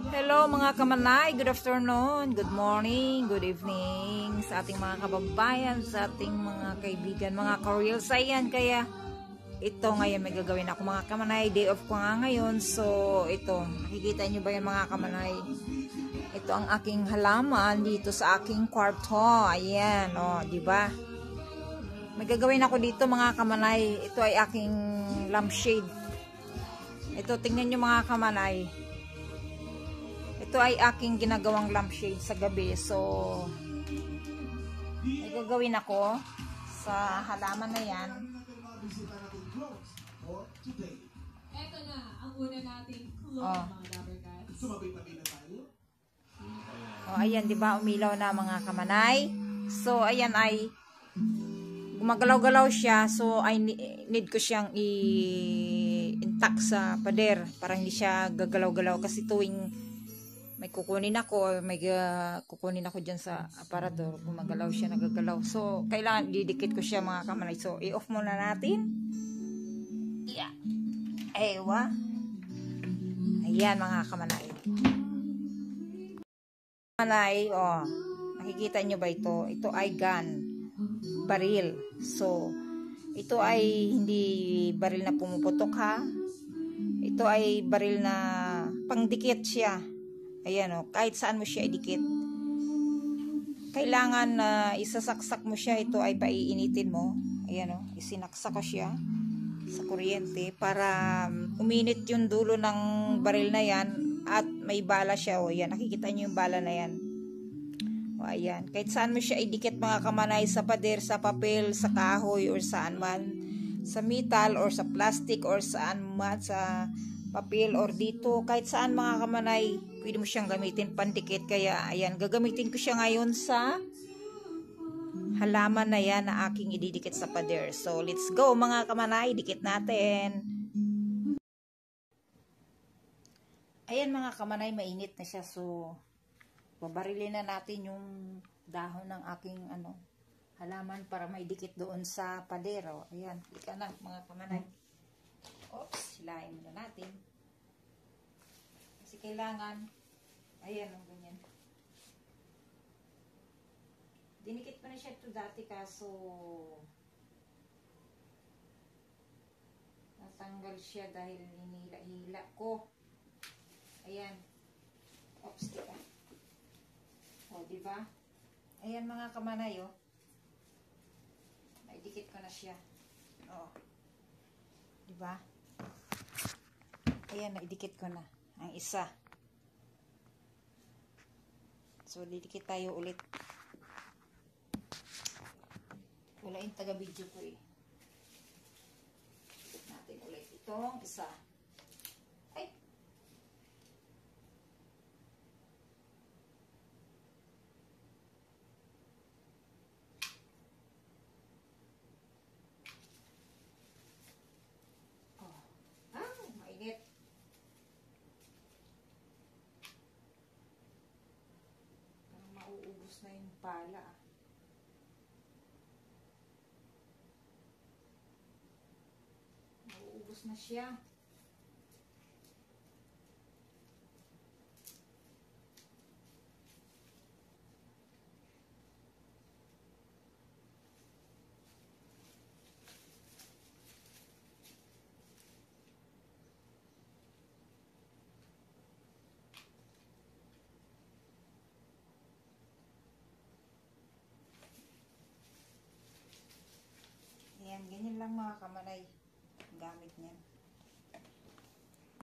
Hello mga kamanay, good afternoon, good morning, good evening sa ating mga kababayan, sa ating mga kaibigan, mga ka-reels. Ayan, kaya ito ngayon may gagawin ako mga kamanay, day off ko nga ngayon. So ito, nakikita nyo ba yung mga kamanay? Ito ang aking halaman dito sa aking kwarto. Ayan, oh, di ba? May gagawin ako dito mga kamanay. Ito ay aking lampshade. Ito, tingnan nyo mga kamanay. Ito ay aking ginagawang lampshade sa gabi. So, may gagawin ako sa halaman na yan. Ito na ang una nating clue, mga Dabbercats. Oh, ayan, di ba? Umilaw na mga kamanay. So, ayan ay gumagalaw-galaw siya. So, I need ko siyang i-intact sa pader para hindi siya gagalaw-galaw kasi tuwing may kukunin ako, kukunin ako dyan sa aparador, gumagalaw siya, nagagalaw. So, kailangan didikit ko siya mga kamanay. So, i-off muna natin. Yeah. Ewa. Ayan mga kamanay. Kamanay, oh. Nakikita nyo ba ito? Ito ay gun. Baril. So, ito ay hindi baril na pumuputok ha. Ito ay baril na pangdikit siya. Ayan o, kahit saan mo siya idikit. Kailangan na isasaksak mo siya. Ito ay paiinitin mo. Ayan o, isinaksak ko siya sa kuryente para uminit yung dulo ng baril na yan at may bala siya. O ayan, nakikita nyo yung bala na yan. O ayan, kahit saan mo siya idikit mga kamanay, sa pader, sa papel, sa kahoy, or saan man. Sa metal, or sa plastic, or saan man, sa papel or dito, kahit saan mga kamanay, pwede mo siyang gamitin pandikit. Kaya ayan, gagamitin ko siya ngayon sa halaman na yan na aking ididikit sa pader. So let's go mga kamanay, dikit natin. Ayan mga kamanay, mainit na siya. So babarilin na natin yung dahon ng aking halaman para maidikit doon sa pader. O, ayan, ika na mga kamanay. Oops, hilahin muna natin. Kasi kailangan, ayan, ang ganyan. Dinikit ko na siya ito dati kaso natanggal siya dahil hinila-hila ko. Ayan. Oops, tika. O, diba? Ayan mga kamanay, o. Naidikit ko na siya. O. Diba? Ayan, naidikit ko na ang isa. So, didikit tayo ulit. Wala yung taga-video ko eh. Dikit natin ulit itong isa. Ay! Oh. Ah, mainit. Mauubos na yung pala. Mauubos na siya. Ayan, ganyan lang mga kamanay gamit niyan.